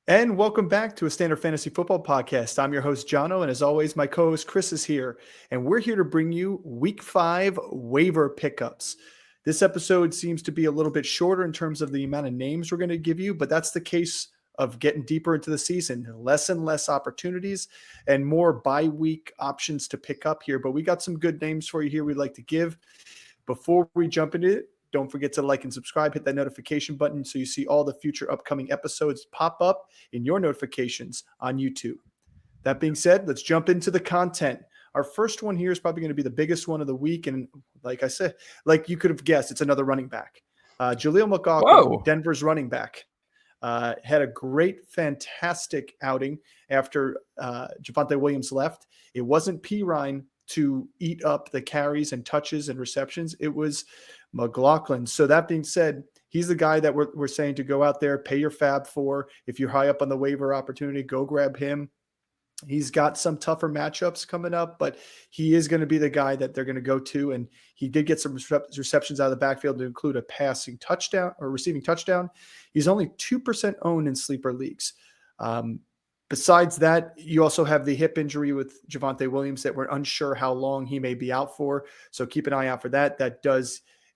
And welcome back to a Standard Fantasy Football Podcast. I'm your host, Jono, and as always, my co-host Chris is here, and we're here to bring you Week 5 waiver pickups. This episode seems to be a little bit shorter in terms of the amount of names we're going to give you, but that's the case of getting deeper into the season. Less and less opportunities and more bye-week options to pick up here, but we got some good names for you here we'd like to give. Before we jump into it, don't forget to like and subscribe, hit that notification button so you see all the future upcoming episodes pop up in your notifications on YouTube. That being said, let's jump into the content. Our first one here is probably going to be the biggest one of the week. And like I said, like you could have guessed, it's another running back. Jaleel McLaughlin, Denver's running back, had a great, fantastic outing after Javonte Williams left. It wasn't Pirine to eat up the carries and touches and receptions. It was McLaughlin. So that being said, he's the guy that we're saying to go out there, pay your fab for. If you're high up on the waiver opportunity, go grab him. He's got some tougher matchups coming up, but he is going to be the guy that they're going to go to. And he did get some receptions out of the backfield to include a passing touchdown or receiving touchdown. He's only 2% owned in sleeper leagues. Besides that, you also have the hip injury with Javonte Williams that we're unsure how long he may be out for. So keep an eye out for that.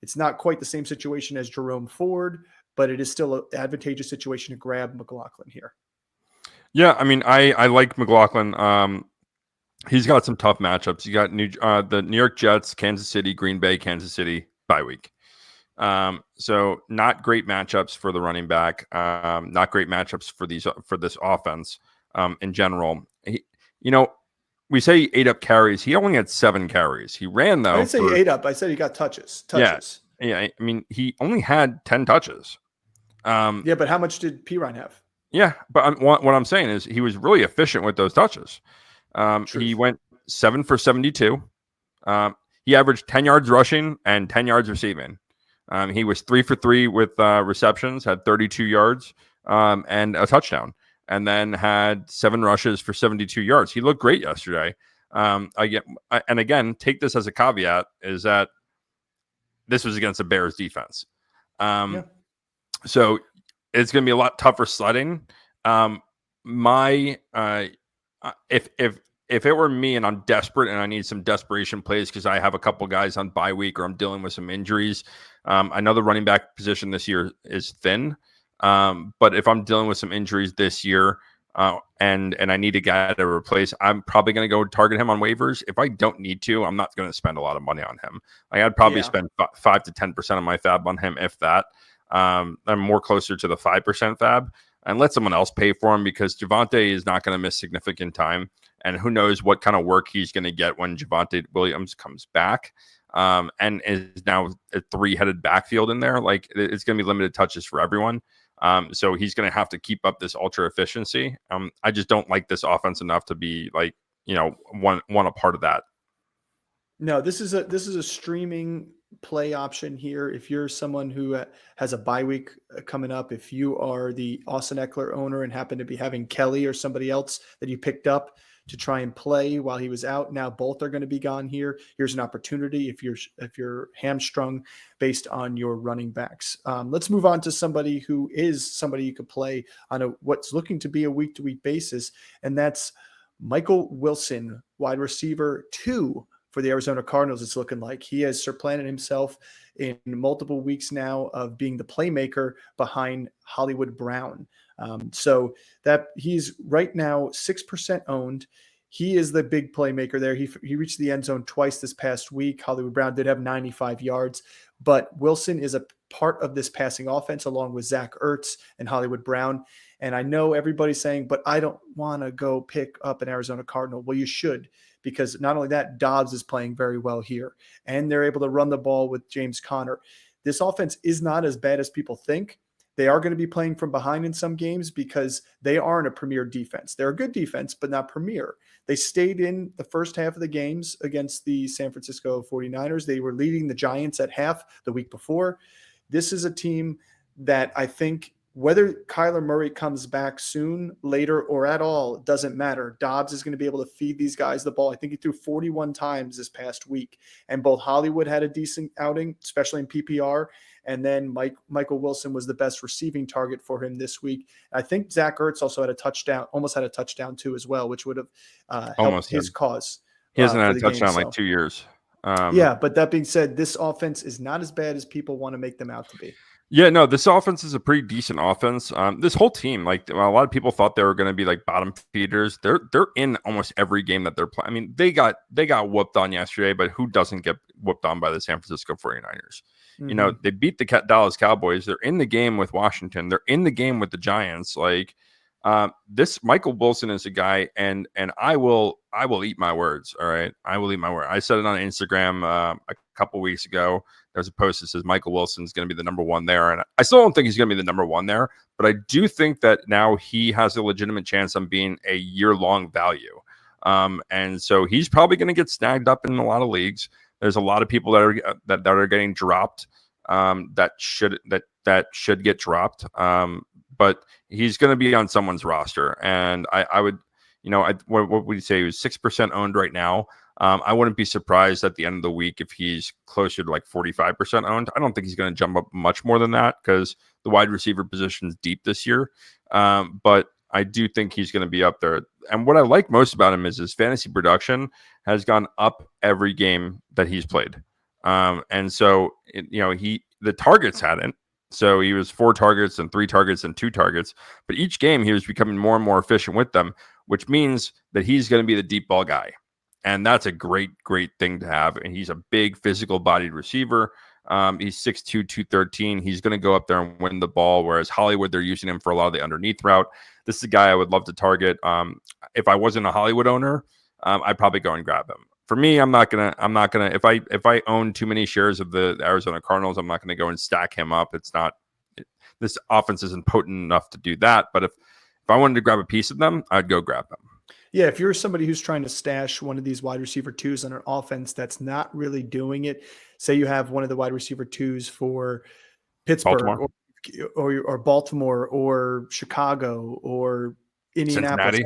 It's not quite the same situation as Jerome Ford, but it is still an advantageous situation to grab McLaughlin here. Yeah, I mean, I like McLaughlin. He's got some tough matchups. You got the New York Jets, Kansas City, Green Bay, Kansas City bye week. So not great matchups for the running back. Not great matchups for this offense in general. We say he ate up carries. He only had 7 carries. He ran though. I didn't say he ate up. I said he got touches. Yeah. I mean, he only had 10 touches. Yeah, but how much did Pirine have? Yeah, but what I'm saying is he was really efficient with those touches. He went 7 for 72. He averaged 10 yards rushing and 10 yards receiving. He was 3 for 3 with receptions, had 32 yards and a touchdown, and then had 7 rushes for 72 yards. He looked great yesterday. And again, take this as a caveat, is that this was against the Bears defense. So it's going to be a lot tougher sledding. If it were me and I'm desperate and I need some desperation plays because I have a couple guys on bye week or I'm dealing with some injuries, I know the running back position this year is thin. But if I'm dealing with some injuries this year and I need a guy to replace, I'm probably going to go target him on waivers. If I don't need to, I'm not going to spend a lot of money on him. I'd probably spend 5 to 10% of my fab on him, if that. I'm more closer to the 5% fab and let someone else pay for him because Javonte is not going to miss significant time. And who knows what kind of work he's going to get when Javonte Williams comes back and is now a 3-headed backfield in there. Like it's going to be limited touches for everyone. So he's going to have to keep up this ultra efficiency. I just don't like this offense enough to be like, one a part of that. No, this is a streaming play option here. If you're someone who has a bye week coming up, if you are the Austin Eckler owner and happen to be having Kelly or somebody else that you picked up to try and play while he was out, now both are going to be gone here. Here's an opportunity if you're hamstrung based on your running backs. Let's move on to somebody who is somebody you could play on what's looking to be a week-to-week basis, and that's Michael Wilson, wide receiver 2 for the Arizona Cardinals. It's looking like he has supplanted himself in multiple weeks now of being the playmaker behind Hollywood Brown. So that he's right now 6% owned. He is the big playmaker there. He reached the end zone twice this past week. Hollywood Brown did have 95 yards, but Wilson is a part of this passing offense along with Zach Ertz and Hollywood Brown. And I know everybody's saying, but I don't want to go pick up an Arizona Cardinal. Well, you should, because not only that, Dobbs is playing very well here, and they're able to run the ball with James Conner. This offense is not as bad as people think. They are going to be playing from behind in some games because they aren't a premier defense. They're a good defense, but not premier. They stayed in the first half of the games against the San Francisco 49ers. They were leading the Giants at half the week before. This is a team that I think, whether Kyler Murray comes back soon, later, or at all, it doesn't matter. Dobbs is going to be able to feed these guys the ball. I think he threw 41 times this past week. And both Hollywood had a decent outing, especially in PPR, And then Michael Wilson was the best receiving target for him this week. I think Zach Ertz also had a touchdown, almost had a touchdown too as well, which would have helped his cause He hasn't for had a the touchdown game. in like 2 years. Yeah, but that being said, this offense is not as bad as people want to make them out to be. Yeah, no, this offense is a pretty decent offense. This whole team, like a lot of people thought they were going to be like bottom feeders. They're in almost every game that they're playing. I mean, they got whooped on yesterday, but who doesn't get whooped on by the San Francisco 49ers? You know, they beat the Dallas Cowboys. They're in the game with Washington. They're in the game with the Giants. Like this Michael Wilson is a guy, and I will eat my words. All right, I will eat my word. I said it on Instagram a couple weeks ago. There's a post that says Michael Wilson's going to be the number one there, and I still don't think he's going to be the number one there, but I do think that now he has a legitimate chance on being a year-long value. And so he's probably going to get snagged up in a lot of leagues. There's a lot of people that are getting dropped that should get dropped. But he's going to be on someone's roster, and I would, what would you say? He was 6% owned right now. I wouldn't be surprised at the end of the week if he's closer to like 45% owned. I don't think he's going to jump up much more than that because the wide receiver position is deep this year. But I do think he's going to be up there. And what I like most about him is his fantasy production has gone up every game that he's played. And so, the targets hadn't. So he was 4 targets and 3 targets and 2 targets. But each game he was becoming more and more efficient with them, which means that he's going to be the deep ball guy. And that's a great thing to have. And he's a big physical-bodied receiver. He's 6'2", 213. He's going to go up there and win the ball, whereas Hollywood, they're using him for a lot of the underneath route. This is a guy I would love to target. If I wasn't a Hollywood owner, I'd probably go and grab him. For me, I'm not gonna. If I own too many shares of the Arizona Cardinals, I'm not gonna go and stack him up. This offense isn't potent enough to do that. But if I wanted to grab a piece of them, I'd go grab them. Yeah, if you're somebody who's trying to stash one of these wide receiver twos on an offense that's not really doing it, say you have one of the wide receiver twos for Pittsburgh or Baltimore or Chicago or Indianapolis,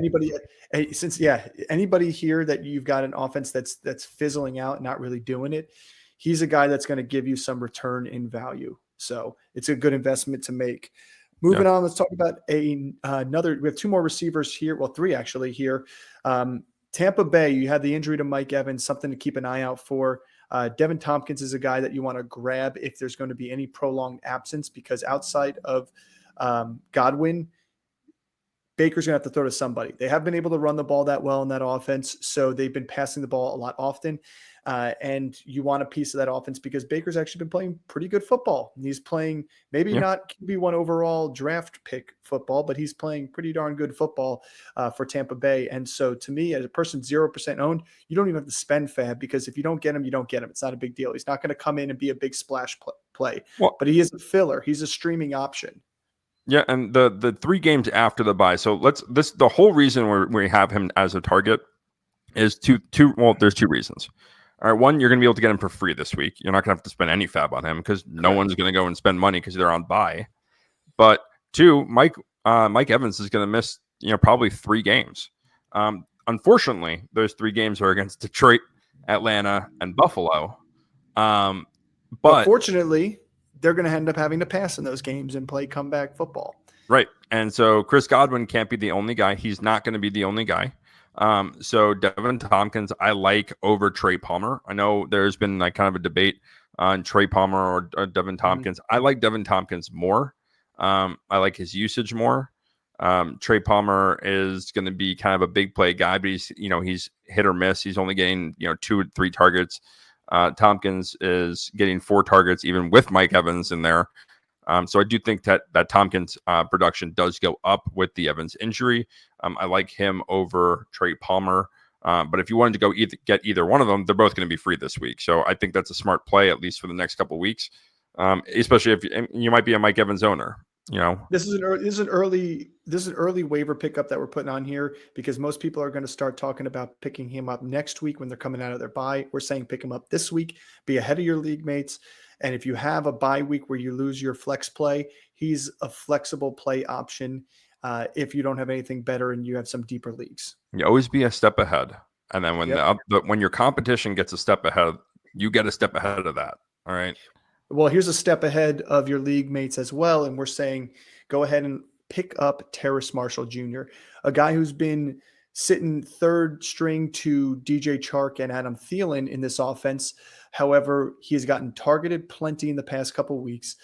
anybody here that you've got an offense that's fizzling out and not really doing it, he's a guy that's going to give you some return in value. So it's a good investment to make. Moving on, let's talk about another. We have 2 more receivers here. Well, 3 actually here. Tampa Bay, you had the injury to Mike Evans, something to keep an eye out for. Deven Thompkins is a guy that you want to grab if there's going to be any prolonged absence, because outside of Godwin, Baker's going to have to throw to somebody. They have been able to run the ball that well in that offense, so they've been passing the ball a lot often. And you want a piece of that offense because Baker's actually been playing pretty good football. He's playing not QB1 overall draft pick football, but he's playing pretty darn good football for Tampa Bay. And so to me, as a person 0% owned, you don't even have to spend fab, because if you don't get him, you don't get him. It's not a big deal. He's not going to come in and be a big splash play, but he is a filler. He's a streaming option. Yeah, and the 3 games after the bye. So the whole reason we have him as a target is there's 2 reasons. All right, one, you're going to be able to get him for free this week. You're not going to have to spend any fab on him because no one's going to go and spend money because they're on bye. But 2, Mike Evans is going to miss probably 3 games. Unfortunately, those 3 games are against Detroit, Atlanta, and Buffalo. But fortunately, they're going to end up having to pass in those games and play comeback football. Right. And so Chris Godwin can't be the only guy. He's not going to be the only guy. So Deven Thompkins, I like over Trey Palmer. I know there's been like kind of a debate on Trey Palmer or Deven Thompkins. I like Deven Thompkins more. I like his usage more. Trey Palmer is going to be kind of a big play guy, but he's hit or miss. He's only getting 2 or 3 targets. Thompkins is getting 4 targets, even with Mike Evans in there. So I do think that Thompkins production does go up with the Evans injury. I like him over Trey Palmer. But if you wanted to go get either one of them, they're both going to be free this week. So I think that's a smart play, at least for the next couple of weeks, especially if you might be a Mike Evans owner. This is an early waiver pickup that we're putting on here because most people are going to start talking about picking him up next week when they're coming out of their bye. We're saying pick him up this week, be ahead of your league mates. And if you have a bye week where you lose your flex play, he's a flexible play option if you don't have anything better and you have some deeper leagues. You always be a step ahead. And then when when your competition gets a step ahead, you get a step ahead of that. All right. Well, here's a step ahead of your league mates as well. And we're saying go ahead and pick up Terrace Marshall Jr., a guy who's been sitting third string to DJ Chark and Adam Thielen in this offense. However, he has gotten targeted plenty in the past couple of weeks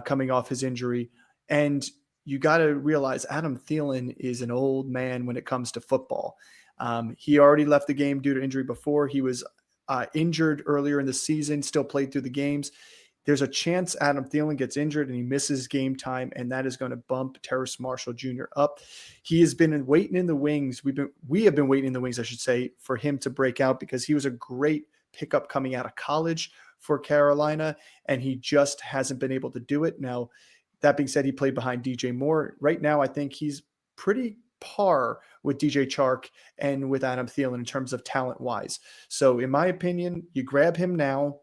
coming off his injury. And you got to realize Adam Thielen is an old man when it comes to football. He already left the game due to injury before. He was injured earlier in the season, still played through the games. There's a chance Adam Thielen gets injured and he misses game time, and that is going to bump Terrace Marshall Jr. up. He has been waiting in the wings. We have been waiting in the wings, I should say, for him to break out because he was a great pickup coming out of college for Carolina, and he just hasn't been able to do it. Now, that being said, he played behind DJ Moore. Right now, I think he's pretty par with DJ Chark and with Adam Thielen in terms of talent-wise. So, in my opinion, you grab him now.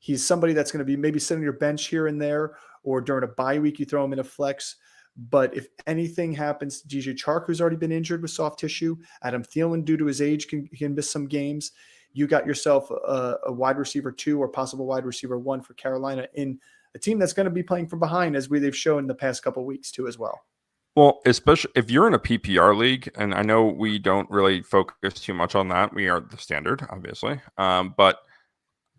He's somebody that's going to be maybe sitting on your bench here and there, or during a bye week, you throw him in a flex. But if anything happens to DJ Chark, who's already been injured with soft tissue, Adam Thielen, due to his age, can miss some games. You got yourself a wide receiver 2 or possible wide receiver 1 for Carolina in a team that's going to be playing from behind, as they've shown the past couple of weeks too as well. Well, especially if you're in a PPR league, and I know we don't really focus too much on that. We are the standard, obviously. But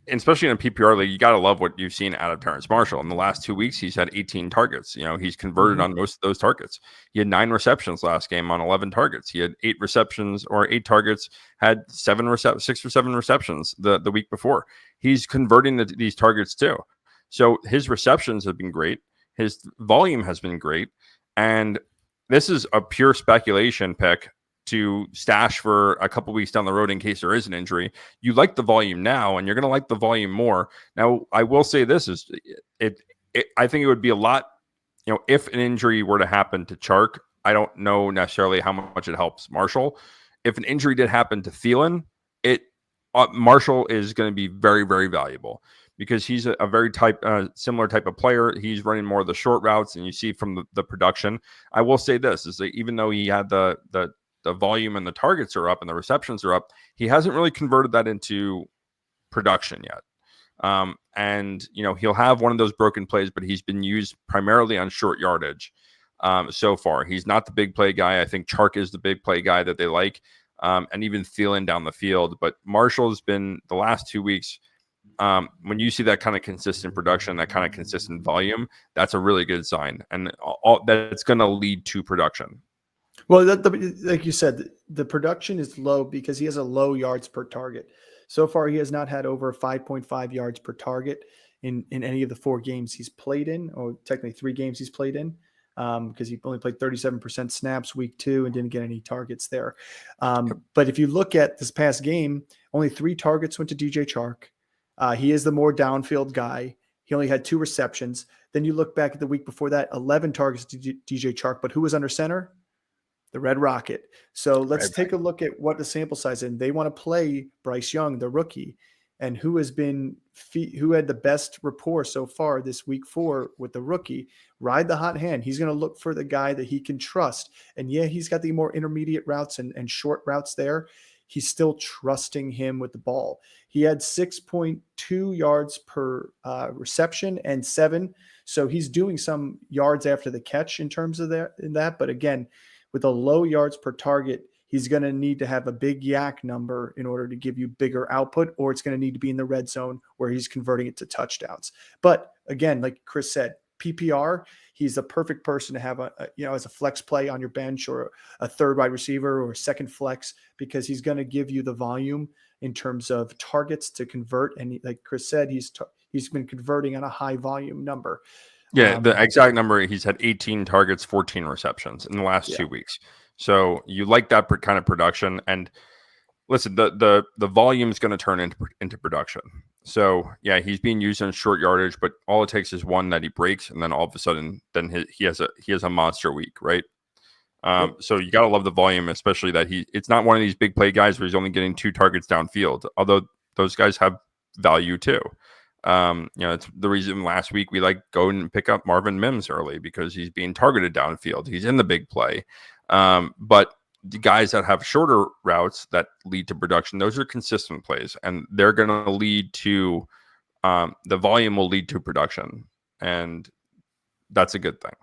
especially in a PPR league, you got to love what you've seen out of Terrace Marshall. In the last 2 weeks, he's had 18 targets. He's converted on most of those targets. He had 9 receptions last game on 11 targets. He had 8 receptions or 8 targets, had 6 or 7 receptions the week before. He's converting these targets too. So his receptions have been great. His volume has been great. And this is a pure speculation pick to stash for a couple weeks down the road in case there is an injury. You like the volume now, and you're going to like the volume more. Now, I will say this is I think it would be a lot, if an injury were to happen to Chark, I don't know necessarily how much it helps Marshall. If an injury did happen to Thielen, Marshall is going to be very, very valuable because he's a very similar type of player. He's running more of the short routes, and you see from the production. I will say this is that even though he had the volume and the targets are up and the receptions are up, he hasn't really converted that into production yet. And he'll have one of those broken plays, but he's been used primarily on short yardage so far. He's not the big play guy. I think Chark is the big play guy that they like, and even Thielen down the field. But Marshall's been the last 2 weeks. When you see that kind of consistent production, that kind of consistent volume, that's a really good sign, and all that's going to lead to production. Well, like you said, the production is low because he has a low yards per target. So far, he has not had over 5.5 yards per target in any of the 4 games he's played in, or technically 3 games he's played in, because he only played 37% snaps week 2 and didn't get any targets there. But if you look at this past game, only 3 targets went to DJ Chark. He is the more downfield guy. He only had 2 receptions. Then you look back at the week before that, 11 targets to DJ Chark. But who was under center? The Red Rocket. So let's take a look at what the sample size is. And they want to play Bryce Young, the rookie, and who had the best rapport so far this week 4 with the rookie. Ride the hot hand. He's going to look for the guy that he can trust. And yeah, he's got the more intermediate routes and short routes there. He's still trusting him with the ball. He had 6.2 yards per reception and 7. So he's doing some yards after the catch in terms of that. But again, with a low yards per target, he's going to need to have a big yak number in order to give you bigger output, or it's going to need to be in the red zone where he's converting it to touchdowns. But again, like Chris said, PPR, he's the perfect person to have as a flex play on your bench, or a third wide receiver, or a second flex, because he's going to give you the volume in terms of targets to convert. And like Chris said, he's been converting on a high volume number. Yeah, the exact number, he's had 18 targets, 14 receptions in the last 2 weeks. So you like that kind of production. And listen, the volume is going to turn into production. So yeah, he's being used in short yardage, but all it takes is one that he breaks, and then all of a sudden, then he has a monster week, right? So you got to love the volume, especially that it's not one of these big play guys where he's only getting 2 targets downfield, although those guys have value too. It's the reason last week we go and pick up Marvin Mims early, because he's being targeted downfield. He's in the big play. But the guys that have shorter routes that lead to production, those are consistent plays, and they're going to lead to the volume will lead to production, and that's a good thing.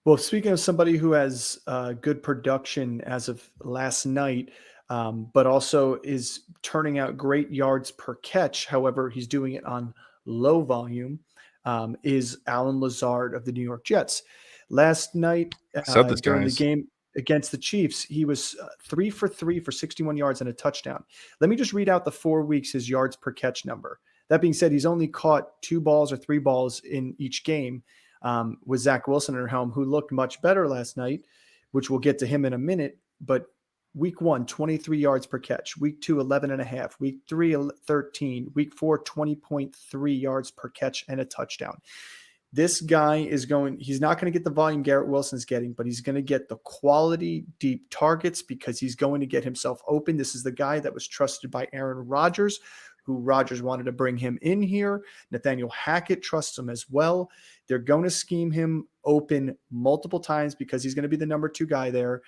Well, speaking of somebody who has good production as of last night, but also is turning out great yards per catch, however, he's doing it on low volume, is Alan Lazard of the New York Jets. Last night during the game against the Chiefs, he was 3 for 3 for 61 yards and a touchdown. Let me just read out the 4 weeks, his yards per catch number. That being said, he's only caught 2 balls or 3 balls in each game. With Zach Wilson at helm, who looked much better last night, which we'll get to him in a minute. But week 1, 23 yards per catch. Week 2, 11.5. Week 3, 13. Week 4, 20.3 yards per catch and a touchdown. This guy he's not going to get the volume Garrett Wilson's getting, but he's going to get the quality deep targets because he's going to get himself open. This is the guy that was trusted by Aaron Rodgers, who Rodgers wanted to bring him in here. Nathaniel Hackett trusts him as well. They're going to scheme him open multiple times because he's going to be the number 2 guy there.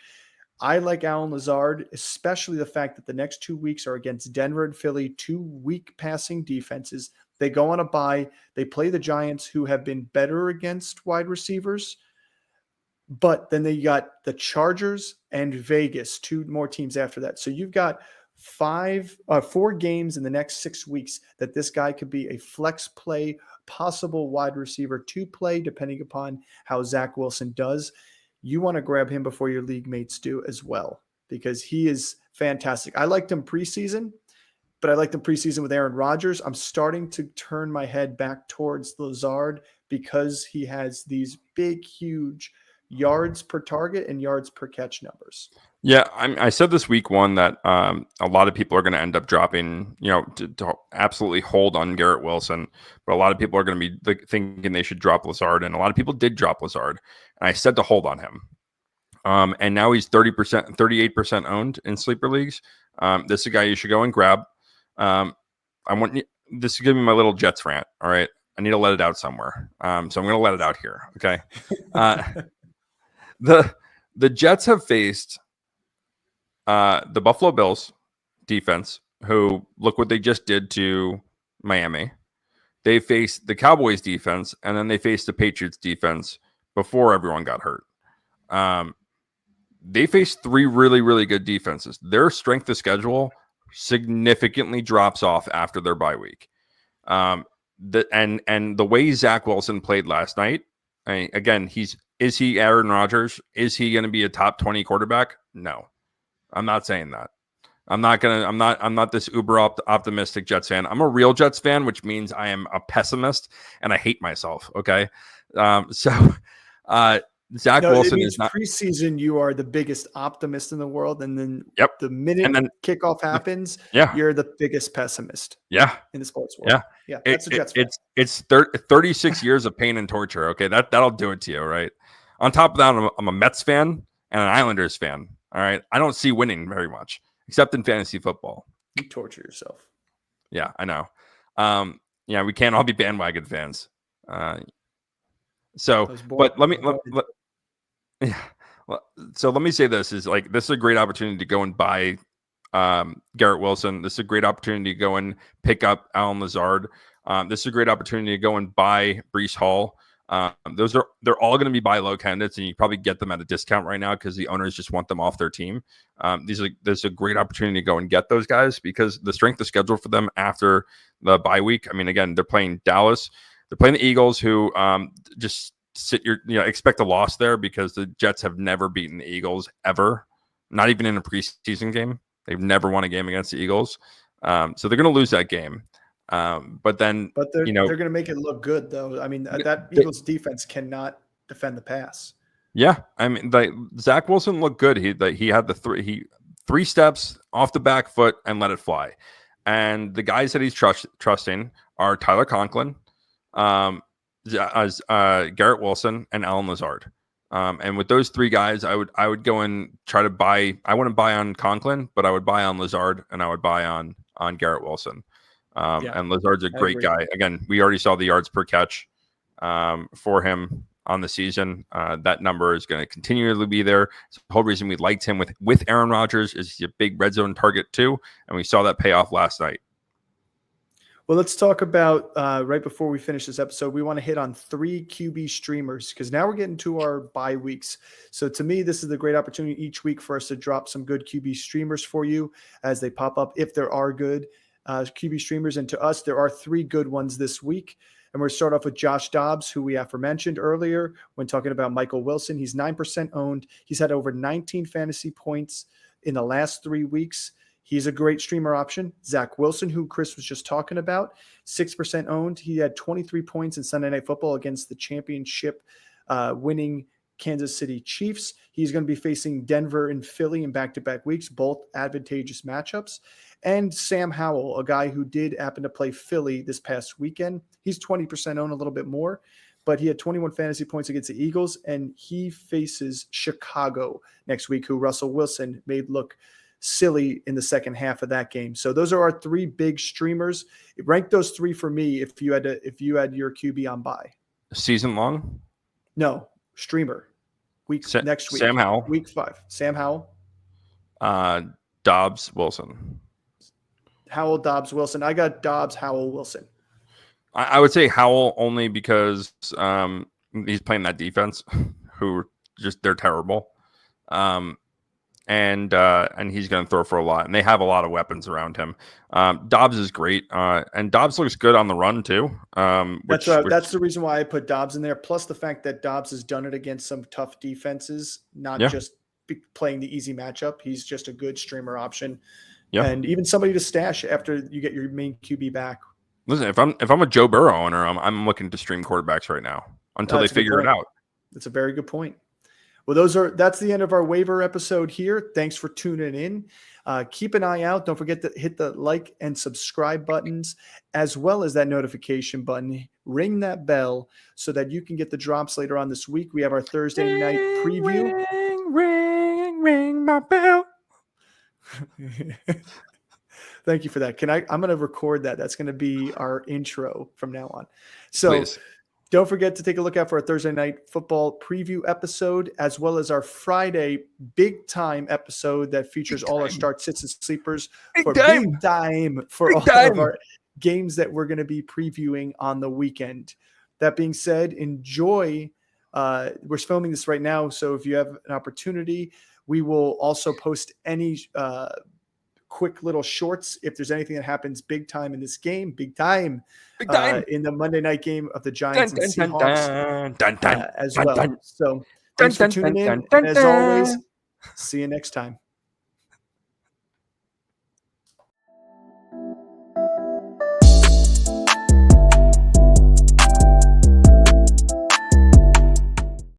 I like Alan Lazard, especially the fact that the next 2 weeks are against Denver and Philly, 2 weak passing defenses. They go on a bye. They play the Giants, who have been better against wide receivers. But then they got the Chargers and Vegas, 2 more teams after that. So you've got 4 games in the next 6 weeks that this guy could be a flex play, possible wide receiver 2 play, depending upon how Zach Wilson does. You want to grab him before your league mates do as well, because he is fantastic. I liked him preseason, but I liked him preseason with Aaron Rodgers. I'm starting to turn my head back towards Lazard because he has these big, huge yards per target and yards per catch numbers. Yeah, I said this week 1 that a lot of people are going to end up dropping, to absolutely hold on Garrett Wilson, but a lot of people are going to be thinking they should drop Lazard, and a lot of people did drop Lazard, and I said to hold on him. And now he's 38% owned in sleeper leagues. This is a guy you should go and grab. This is giving me my little Jets rant. All right, I need to let it out somewhere. So I'm going to let it out here. Okay. The Jets have faced the Buffalo Bills defense, who look what they just did to Miami. They faced the Cowboys defense, and then they faced the Patriots defense before everyone got hurt. They faced 3 really, really good defenses. Their strength of schedule significantly drops off after their bye week. And the way Zach Wilson played last night, again, is he Aaron Rodgers? Is he going to be a top 20 quarterback? No, I'm not saying that. I'm not this uber optimistic Jets fan. I'm a real Jets fan, which means I am a pessimist and I hate myself. Okay. Zach Wilson is not preseason. You are the biggest optimist in the world. And then the minute kickoff happens, you're the biggest pessimist. Yeah. In the sports world. Yeah. That's a Jets fan. It's 36 years of pain and torture. Okay. That'll do it to you. Right. On top of that, I'm a Mets fan and an Islanders fan. All right. I don't see winning very much, except in fantasy football. You torture yourself. Yeah, I know. We can't all be bandwagon fans. So let me say this is this is a great opportunity to go and buy Garrett Wilson. This is a great opportunity to go and pick up Alan Lazard. This is a great opportunity to go and buy Breece Hall. They're all going to be buy low candidates, and you probably get them at a discount right now because the owners just want them off their team. There's a great opportunity to go and get those guys because the strength of schedule for them after the bye week. I mean, again, they're playing Dallas, they're playing the Eagles, who just expect a loss there because the Jets have never beaten the Eagles ever, not even in a preseason game. They've never won a game against the Eagles, so they're going to lose that game. But they're going to make it look good, though. I mean, that Eagles defense cannot defend the pass. Yeah, I mean, Zach Wilson looked good. He had the three steps off the back foot and let it fly. And the guys that he's trusting are Tyler Conklin, Garrett Wilson, and Alan Lazard. And with those 3 guys, I would go and try to buy. I wouldn't buy on Conklin, but I would buy on Lazard, and I would buy on Garrett Wilson. And Lazard's a great guy. Again, we already saw the yards per catch for him on the season. That number is going to continually be there. So the whole reason we liked him with Aaron Rodgers is he's a big red zone target too, and we saw that pay off last night. Well, let's talk about right before we finish this episode, we want to hit on 3 QB streamers because now we're getting to our bye weeks. So to me, this is the great opportunity each week for us to drop some good QB streamers for you as they pop up, if there are good QB streamers. And to us, there are 3 good ones this week. And we're going to start off with Josh Dobbs, who we aforementioned earlier when talking about Michael Wilson. He's 9% owned. He's had over 19 fantasy points in the last 3 weeks. He's a great streamer option. Zach Wilson, who Chris was just talking about, 6% owned. He had 23 points in Sunday Night Football against the championship winning Kansas City Chiefs. He's going to be facing Denver and Philly in back-to-back weeks, both advantageous matchups. And Sam Howell, a guy who did happen to play Philly this past weekend. He's 20% owned, a little bit more, but he had 21 fantasy points against the Eagles, and he faces Chicago next week, who Russell Wilson made look silly in the second half of that game. So those are our 3 big streamers. Rank those 3 for me if you had your QB on bye. Season long? No, streamer. Next week. Sam Howell. Week 5. Sam Howell. Dobbs, Wilson. Howell, Dobbs, Wilson. I got Dobbs, Howell, Wilson. I would say Howell only because he's playing that defense, who they're terrible. And he's going to throw for a lot, and they have a lot of weapons around him. Dobbs is great, and Dobbs looks good on the run too. That's the reason why I put Dobbs in there. Plus the fact that Dobbs has done it against some tough defenses, not just playing the easy matchup. He's just a good streamer option, and even somebody to stash after you get your main QB back. Listen, if I'm a Joe Burrow owner, I'm looking to stream quarterbacks right now until they figure it out. That's a very good point. Well, that's the end of our waiver episode here. Thanks for tuning in. Keep an eye out. Don't forget to hit the like and subscribe buttons, as well as that notification button. Ring that bell so that you can get the drops later on this week. We have our Thursday night preview. Ring my bell. Thank you for that. I'm going to record that. That's going to be our intro from now on. So please. Don't forget to take a look out for our Thursday night football preview episode, as well as our Friday big time episode that features all our start, sits, and sleepers for big time for all of our games that we're going to be previewing on the weekend. That being said, enjoy. We're filming this right now, so if you have an opportunity, we will also post any quick little shorts if there's anything that happens big time in this game, big time in the Monday night game of the Giants and Seahawks as well. So thanks for tuning in. And as always, see you next time.